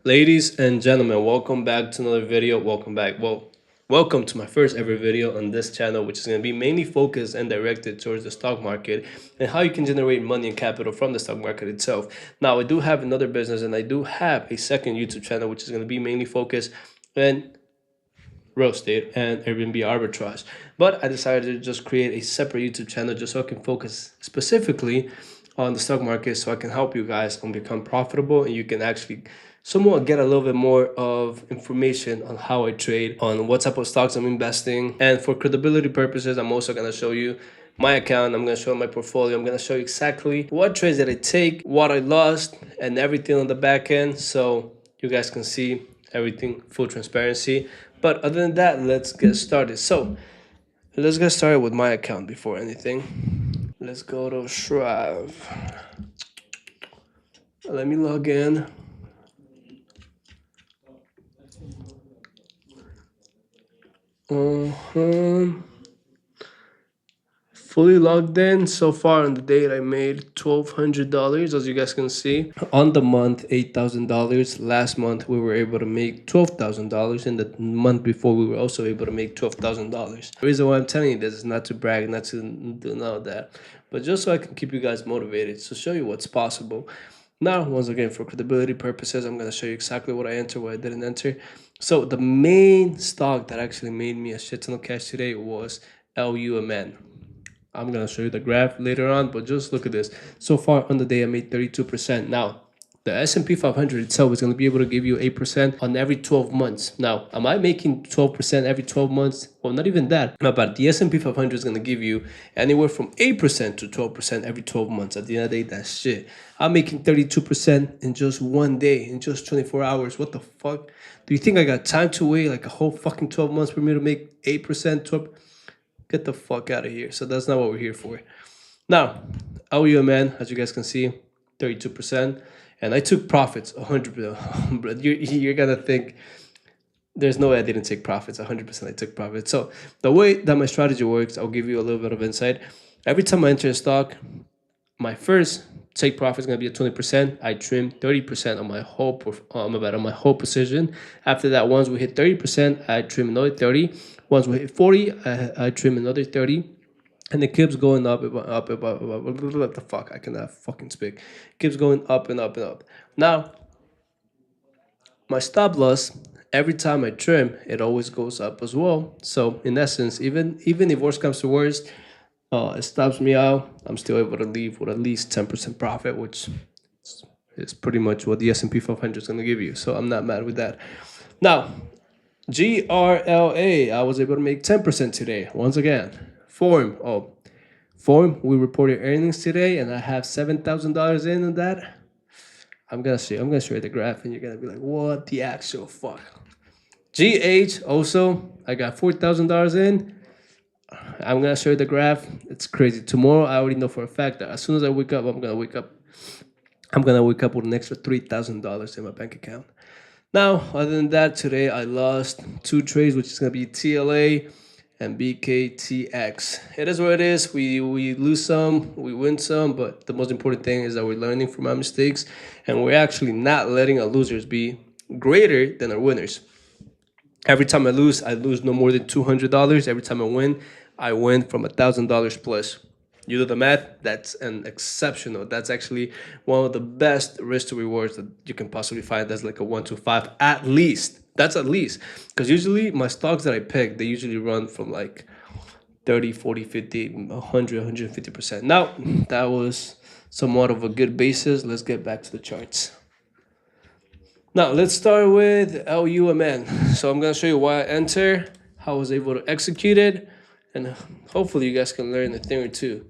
Ladies and gentlemen, welcome back to another video. Welcome back. Welcome to my first ever video on this channel, which is going to be mainly focused and directed towards the stock market and how you can generate money and capital from the stock market itself. Now, I do have another business and I do have a second YouTube channel, which is going to be mainly focused in real estate and Airbnb arbitrage. But I decided to just create a separate YouTube channel just so I can focus specifically on the stock market so I can help you guys and become profitable and you can actually somewhat get a little bit more of information on how I trade, on what type of stocks I'm investing. And for credibility purposes, I'm also going to show you my account. I'm going to show my portfolio. I'm going to show you exactly what trades that I take, what I lost, and everything on the back end so you guys can see everything, full transparency. But other than that, let's get started. So let's get started with my account before anything. Let's go to Shrive. Let me log in. Fully logged in. So far on the date, I made $1,200, as you guys can see. On the month, $8,000. Last month, we were able to make $12,000. And the month before, we were also able to make $12,000. The reason why I'm telling you this is not to brag, not to do none of that, but just so I can keep you guys motivated, to show you what's possible. Now, once again, for credibility purposes, I'm going to show you exactly what I entered, what I didn't enter. So the main stock that actually made me a shit ton of cash today was LUMN. I'm going to show you the graph later on, but just look at this. So far on the day, I made 32%. Now, the S&P 500 itself is going to be able to give you 8% on every 12 months. Now, am I making 12% every 12 months? Well, not even that. But the S&P 500 is going to give you anywhere from 8% to 12% every 12 months. At the end of the day, that's shit. I'm making 32% in just one day, in just 24 hours. What the fuck? Do you think I got time to wait like a whole fucking 12 months for me to make 8%, 12%? Get the fuck out of here. So that's not what we're here for. Now, LUMN, as you guys can see, 32%. And I took profits, 100%. But you're going to think, there's no way I didn't take profits. 100% I took profits. So the way that my strategy works, I'll give you a little bit of insight. Every time I enter a stock, my first take profit is going to be at 20%. I trim 30% on my whole position. After that, once we hit 30%, I trim another 30. Once we hit 40, I trim another 30. And it keeps going up, what the fuck? I cannot fucking speak. Keeps going up and up and up. Now, my stop loss, every time I trim, it always goes up as well. So in essence, even if worst comes to worst, it stops me out, I'm still able to leave with at least 10% profit, which is pretty much what the S&P 500 is going to give you. So I'm not mad with that. Now, GRLA, I was able to make 10% today. Once again, Form, we reported earnings today, and I have $7,000 in on that. I'm gonna show you the graph, and you're gonna be like, "What the actual fuck?" GH also, I got $4,000 in. I'm gonna show you the graph. It's crazy. Tomorrow, I already know for a fact that as soon as I wake up, I'm gonna wake up with an extra $3,000 in my bank account. Now, other than that, today I lost 2 trades, which is gonna be TLA and BKTX. It is what it is. We lose some, we win some, but the most important thing is that we're learning from our mistakes and we're actually not letting our losers be greater than our winners. Every time I lose no more than $200. Every time I win from $1,000 plus. You do the math, that's an exceptional. That's actually one of the best risk to rewards that you can possibly find. That's like a 1 to 5 at least. That's at least. Because usually my stocks that I pick, they usually run from like 30, 40, 50, 100, 150%. Now, that was somewhat of a good basis. Let's get back to the charts. Now, let's start with LUMN. So I'm going to show you why I enter, how I was able to execute it, and hopefully you guys can learn a thing or two,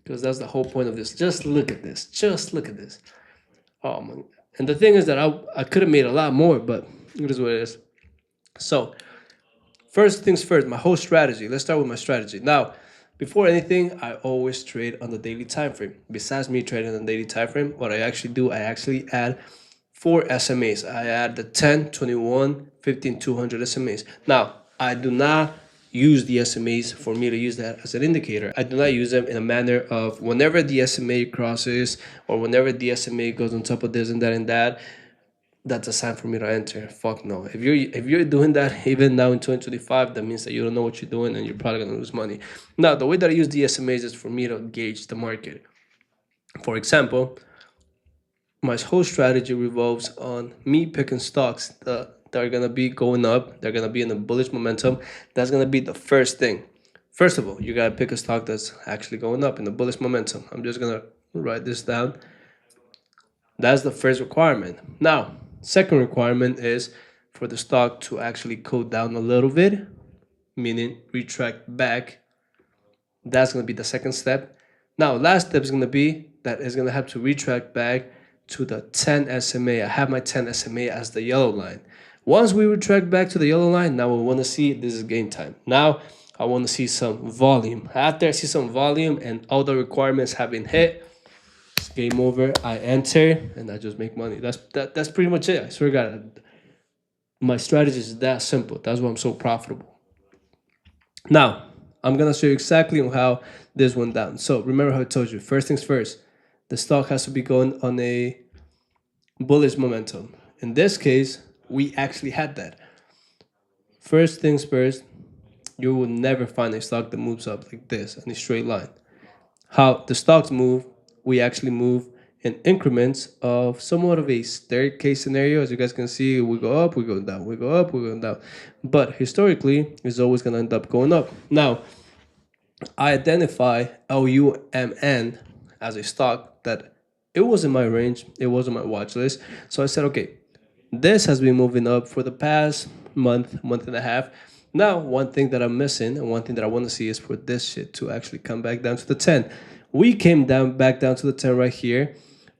because that's the whole point of this. Just look at this. Just look at this. Oh, man. And the thing is that I could have made a lot more, but it is what it is. So, first things first, my whole strategy. Let's start with my strategy. Now, before anything, I always trade on the daily time frame. Besides me trading on the daily time frame, what I actually do, I actually add 4 SMAs. I add the 10, 21, 15, 200 SMAs. Now, I do not use the SMAs for me to use that as an indicator. I do not use them in a manner of whenever the SMA crosses or whenever the SMA goes on top of this and that, that's a sign for me to enter. Fuck no. If you're doing that even now in 2025, that means that you don't know what you're doing and you're probably gonna lose money. Now, the way that I use the SMAs is for me to gauge the market. For example, my whole strategy revolves on me picking stocks that are gonna be going up. They're gonna be in a bullish momentum. That's gonna be the first thing. First of all, you gotta pick a stock that's actually going up in the bullish momentum. I'm just gonna write this down. That's the first requirement. Now, second requirement is for the stock to actually go down a little bit, meaning retract back. That's going to be the second step. Now, last step is going to be that it's going to have to retract back to the 10 SMA. I have my 10 SMA as the yellow line. Once we retract back to the yellow line, now we want to see this is game time. Now, I want to see some volume. After I see some volume and all the requirements have been hit, it's game over. I enter and I just make money. That's pretty much it. I swear to God, my strategy is that simple. That's why I'm so profitable. Now, I'm gonna show you exactly on how this went down. So remember how I told you, first things first, the stock has to be going on a bullish momentum. In this case, we actually had that. First things first, you will never find a stock that moves up like this in a straight line. How the stocks move, we actually move in increments of somewhat of a staircase scenario. As you guys can see, we go up, we go down, we go up, we go down. But historically, it's always going to end up going up. Now, I identify LUMN as a stock that it was in my range, it was on my watch list. So I said, okay, this has been moving up for the past month and a half. Now, one thing that I'm missing and one thing that I want to see is for this shit to actually come back down to the 10. We came down back down to the 10 right here.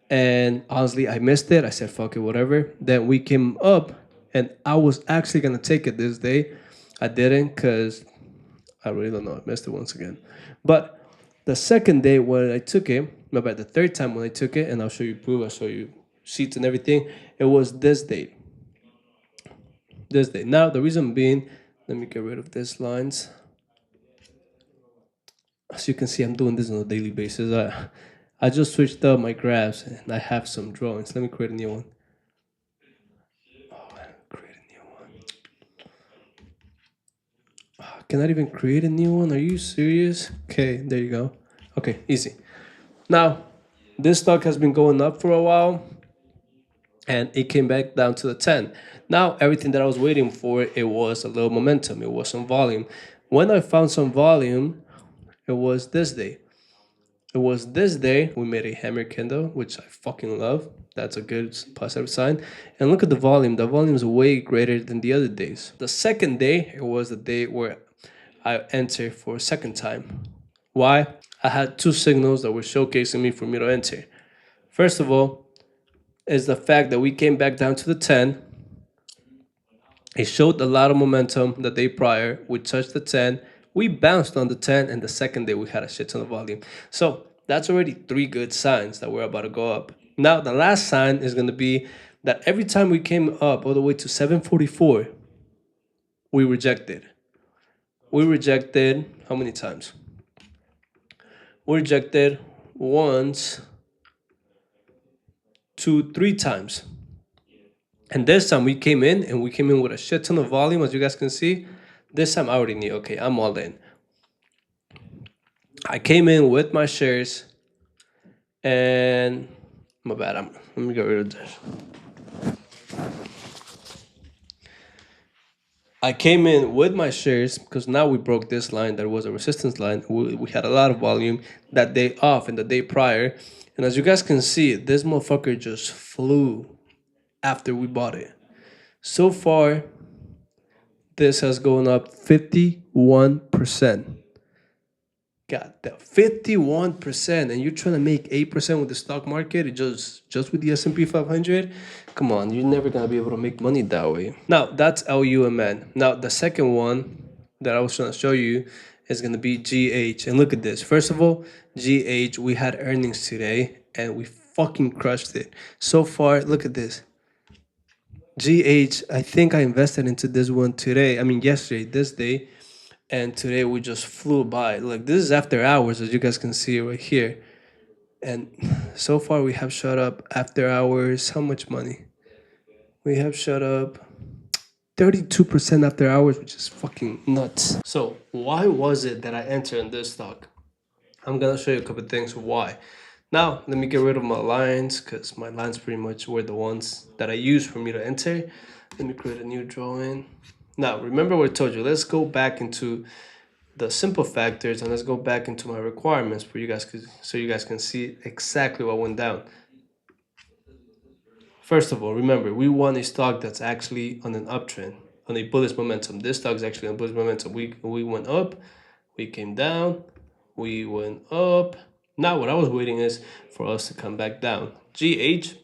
And honestly, I missed it. I said, fuck it, whatever. Then we came up and I was actually going to take it this day. I didn't because I really don't know. I missed it once again. But the second day when I took it, about the third time when I took it, and I'll show you proof, I'll show you sheets and everything, it was this date. This day. Now, the reason being, let me get rid of these lines. As you can see, I'm doing this on a daily basis. I just switched up my graphs and I have some drawings. Let me create a new one. Oh, create a new one. Oh, cannot even create a new one. Are you serious? Okay, there you go. Okay, easy. Now, this stock has been going up for a while and it came back down to the 10. Now, everything that I was waiting for, it was a little momentum. It was some volume. When I found some volume, it was this day. It was this day we made a hammer candle, which I fucking love. That's a good positive sign. And look at the volume. The volume is way greater than the other days. The second day, it was the day where I entered for a second time. Why? I had two signals that were showcasing me for me to enter. First of all, is the fact that we came back down to the 10. It showed a lot of momentum the day prior. We touched the 10. We bounced on the 10, and the second day we had a shit ton of volume. So that's already three good signs that we're about to go up. Now, the last sign is going to be that every time we came up all the way to 744, we rejected. We rejected how many times? We rejected once, two, three times. And this time we came in and we came in with a shit ton of volume, as you guys can see. This time I already knew, okay, I'm all in. I came in with my shares and my bad, let me get rid of this. I came in with my shares because now we broke this line that was a resistance line. We had a lot of volume that day off and the day prior. And as you guys can see, this motherfucker just flew after we bought it. So far, this has gone up 51%. God, that 51%, and you're trying to make 8% with the stock market, just with the S&P 500. Come on, you're never gonna be able to make money that way. Now that's LUMN. Now the second one that I was trying to show you is gonna be GH, and look at this. First of all, GH, we had earnings today, and we fucking crushed it. So far, look at this. GH, I think I invested into this one today. I mean, yesterday, this day. And today we just flew by. Like, this is after hours, as you guys can see right here. And so far we have shot up after hours. How much money? We have shut up 32% after hours, which is fucking nuts. So why was it that I entered in this stock? I'm gonna show you a couple of things why. Now, let me get rid of my lines because my lines pretty much were the ones that I used for me to enter. Let me create a new drawing. Now, remember what I told you. Let's go back into the simple factors and let's go back into my requirements for you guys, so you guys can see exactly what went down. First of all, remember, we want a stock that's actually on an uptrend, on a bullish momentum. This stock is actually on bullish momentum. We went up, we came down, we went up. Now what I was waiting is for us to come back down. GH,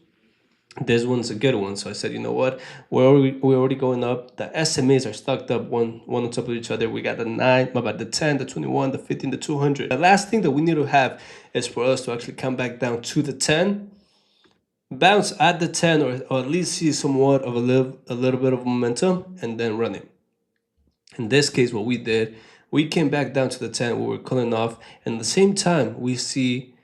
this one's a good one. So I said, you know what? We're already going up. The SMAs are stacked up one on top of each other. We got the 9, about the 10, the 21, the 15, the 200. The last thing that we need to have is for us to actually come back down to the 10, bounce at the 10, or at least see somewhat of a little bit of momentum, and then run it. In this case, what we did, we came back down to the 10, we were cooling off, and at the same time, we see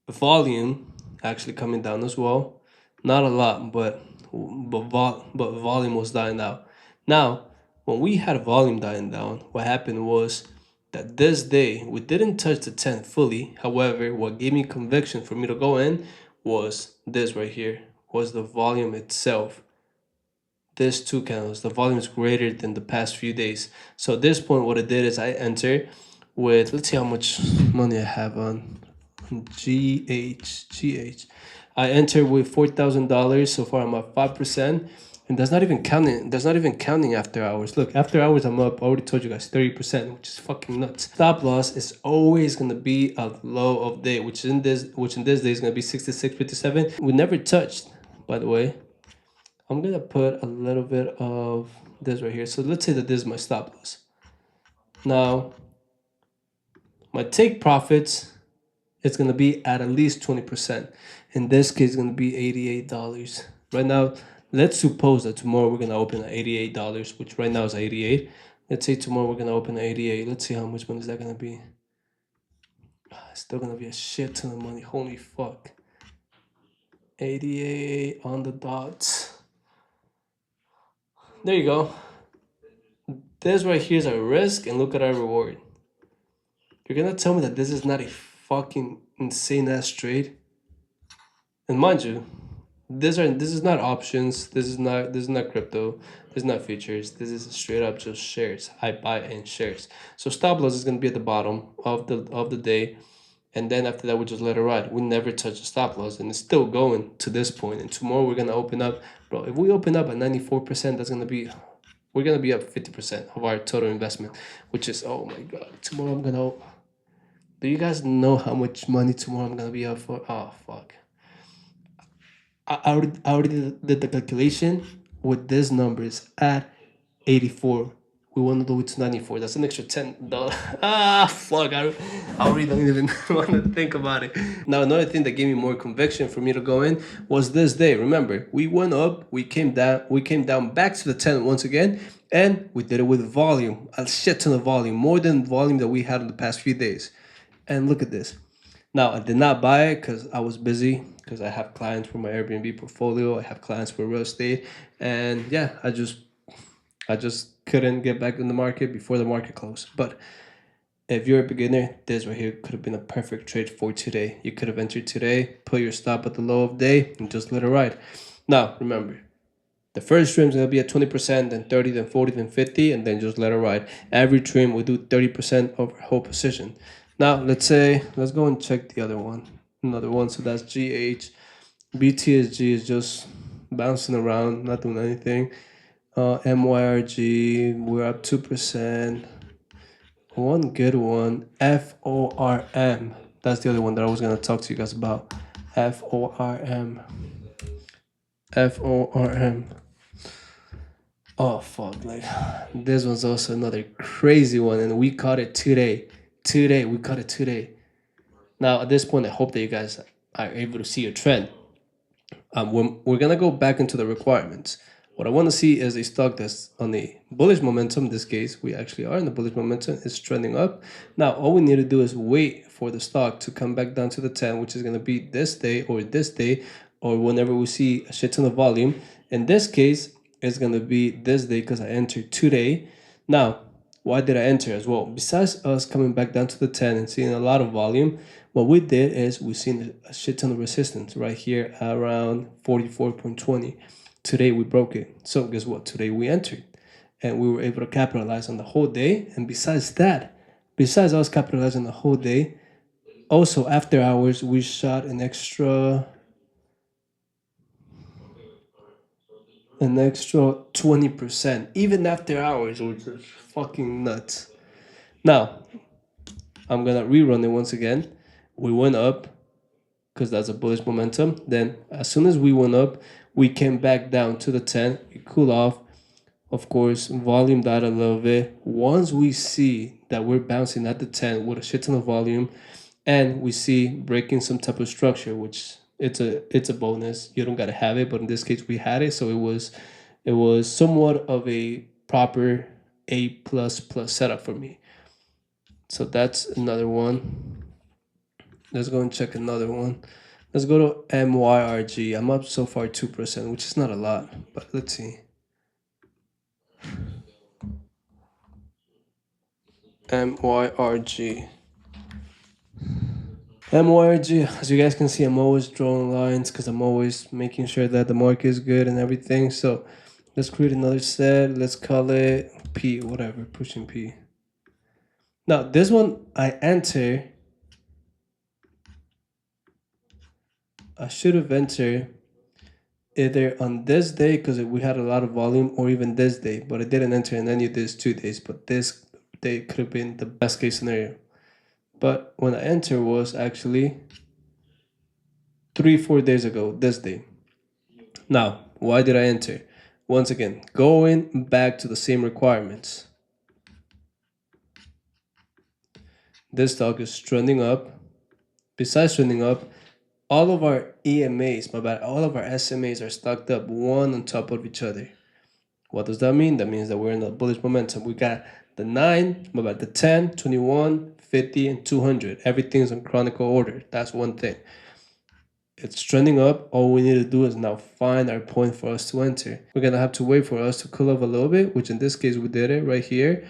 volume actually coming down as well. Not a lot, but volume was dying out. Now, when we had volume dying down, what happened was that this day we didn't touch the 10 fully. However, what gave me conviction for me to go in was this right here, was the volume itself. This two candles, the volume is greater than the past few days. So at this point, what I did is I enter with, let's see how much money I have on GH. I entered with $4,000. So far I'm at 5%. And that's not even counting after hours. Look, after hours I'm up, I already told you guys, 30%, which is fucking nuts. Stop loss is always gonna be a low of day, which in this day is gonna be 66.57. We never touched, by the way. I'm gonna put a little bit of this right here. So let's say that this is my stop loss. Now, my take profits, it's gonna be at least 20%. In this case, it's gonna be $88. Right now, let's suppose that tomorrow we're gonna open at $88, which right now is 88. Let's say tomorrow we're gonna open at 88. Let's see how much money is that gonna be. It's still gonna be a shit ton of money. Holy fuck. 88 on the dot. There you go. This right here is our risk, and look at our reward. You're gonna tell me that this is not a fucking insane ass trade? And mind you, this is not options. This is not crypto. This is not futures. This is straight up just shares. I buy in shares. So stop loss is gonna be at the bottom of the day, and then after that we just let it ride. We never touch the stop loss, and it's still going to this point. And tomorrow we're gonna open up, bro. If we open up at 94%, that's gonna be, we're gonna be up 50% of our total investment, which is, oh my god. Tomorrow I'm gonna. Do you guys know how much money tomorrow I'm gonna be up for? Oh fuck. I already did the calculation with these numbers at 84. We want to do it to 94. That's an extra $10. Ah, fuck. I really don't even want to think about it. Now, another thing that gave me more conviction for me to go in was this day. Remember, we went up, we came down back to the 10 once again, and we did it with volume. A shit ton of volume, more than volume that we had in the past few days. And look at this. Now, I did not buy it because I was busy, because I have clients for my Airbnb portfolio. I have clients for real estate. And yeah, I just couldn't get back in the market before the market closed. But if you're a beginner, this right here could have been a perfect trade for today. You could have entered today, put your stop at the low of day, and just let it ride. Now, remember, the first trim is going to be at 20%, then 30, then 40, then 50, and then just let it ride. Every trim will do 30% of our whole position. Now, let's go and check the other one. Another one, so that's GH. BTSG is just bouncing around, not doing anything. MYRG, we're up 2%. One good one, FORM. That's the other one that I was going to talk to you guys about. FORM. Oh, fuck. Like, this one's also another crazy one, and we caught it today. We caught it today. Now, at this point, I hope that you guys are able to see a trend. We're going to go back into the requirements. What I want to see is a stock that's on the bullish momentum. In this case, we actually are in the bullish momentum. It's trending up. Now, all we need to do is wait for the stock to come back down to the 10, which is going to be this day, or whenever we see a shit ton of volume. In this case, it's gonna be this day because I entered today. Now, why did I enter as well? Besides us coming back down to the 10 and seeing a lot of volume, what we did is we seen a shit ton of resistance right here around 44.20. Today we broke it. So guess what? Today we entered and we were able to capitalize on the whole day. And besides us capitalizing the whole day, also after hours, we shot an extra 20%, even after hours, which is fucking nuts. Now, I'm gonna rerun it once again. We went up because that's a bullish momentum. Then, as soon as we went up, we came back down to the 10. We cool off. Of course, volume died a little bit. Once we see that we're bouncing at the 10 with a shit ton of volume, and we see breaking some type of structure, which it's a bonus. You don't gotta have it, but in this case we had it, so it was somewhat of a proper A++ setup for me. So that's another one. Let's go and check another one. Let's go to MYRG. I'm up so far 2%, which is not a lot, but let's see. MYRG. MYRG, as you guys can see, I'm always drawing lines because I'm always making sure that the market is good and everything. So let's create another set. Let's call it P, whatever, pushing P. Now, this one I enter. I should have entered either on this day because we had a lot of volume, or even this day, but I didn't enter in any of these 2 days. But this day could have been the best case scenario. But when I enter was actually 3-4 days ago, this day. Now, why did I enter? Once again, going back to the same requirements. This stock is trending up. Besides trending up, all of our EMAs, all of our SMAs are stacked up one on top of each other. What does that mean? That means that we're in a bullish momentum. We got the 9, the 10, 21, 50, and 200. Everything's in chronicle order. That's one thing. It's trending up. All we need to do is now find our point for us to enter. We're going to have to wait for us to cool off a little bit, which in this case we did it right here.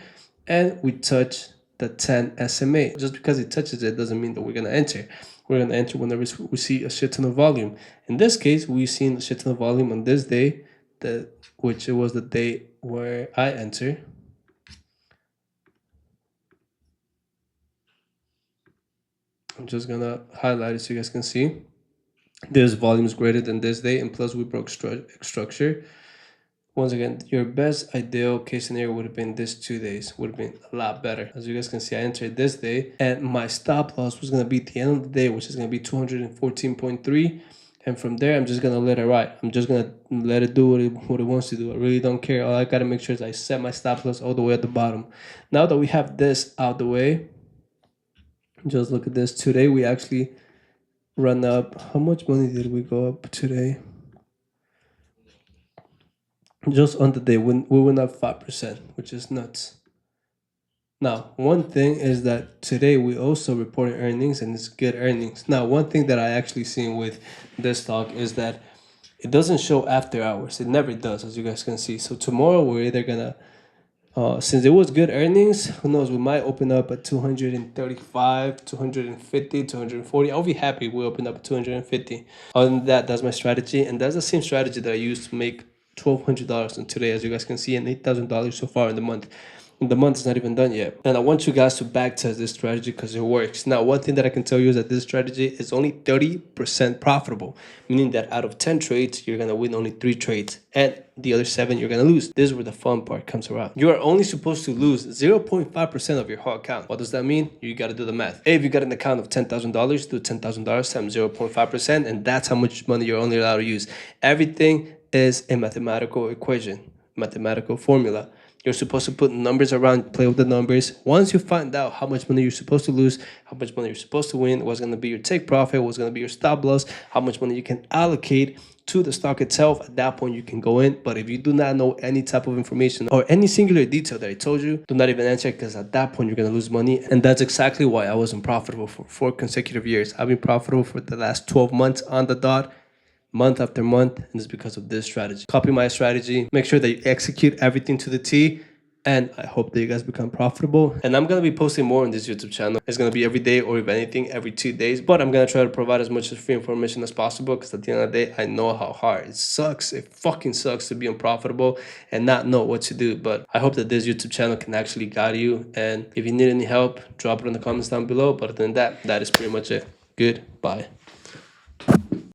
And we touch the 10 SMA. Just because it touches it doesn't mean that we're going to enter. We're going to enter whenever we see a shit ton of volume. In this case, we've seen a shit ton of volume on this day, which it was the day where I enter. I'm just going to highlight it so you guys can see. This volume is greater than this day, and plus we broke structure. Once again, your best ideal case scenario would have been this 2 days, would have been a lot better. As you guys can see, I entered this day, and my stop loss was going to be at the end of the day, which is going to be 214.3. And from there, I'm just going to let it ride. I'm just going to let it do what it wants to do. I really don't care. All I got to make sure is I set my stop loss all the way at the bottom. Now that we have this out the way, just look at this. Today, we actually run up. How much money did we go up today? Just on the day, we went up 5%, which is nuts. Now, one thing is that today we also reported earnings, and it's good earnings. Now, one thing that I actually seen with this stock is that it doesn't show after hours. It never does, as you guys can see. So tomorrow we're either gonna, since it was good earnings, who knows, we might open up at 235, 250, 240. I'll be happy we open up at 250. Other than that, that's my strategy, and that's the same strategy that I used to make $1,200 in today, as you guys can see, and $8,000 so far in the month. And the month is not even done yet. And I want you guys to back test this strategy because it works. Now, one thing that I can tell you is that this strategy is only 30% profitable, meaning that out of 10 trades, you're going to win only 3 trades. And the other 7, you're going to lose. This is where the fun part comes around. You are only supposed to lose 0.5% of your whole account. What does that mean? You got to do the math. Hey, if you got an account of $10,000, do $10,000 times 0.5%, and that's how much money you're only allowed to use. Everything is a mathematical equation, mathematical formula. You're supposed to put numbers around, play with the numbers. Once you find out how much money you're supposed to lose, how much money you're supposed to win, what's going to be your take profit, what's going to be your stop loss, how much money you can allocate to the stock itself, at that point you can go in. But if you do not know any type of information or any singular detail that I told you, do not even enter, because at that point you're going to lose money. And that's exactly why I wasn't profitable for 4 consecutive years. I've been profitable for the last 12 months on the dot. month after month, and it's because of this strategy. Copy my strategy, make sure that you execute everything to the T, and I hope that you guys become profitable. And I'm gonna be posting more on this YouTube channel. It's gonna be every day, or if anything, every 2 days. But I'm gonna try to provide as much free information as possible, because at the end of the day, I know how hard it sucks. It fucking sucks to be unprofitable and not know what to do. But I hope that this YouTube channel can actually guide you. And if you need any help, drop it in the comments down below. But other than that, that is pretty much it. Goodbye.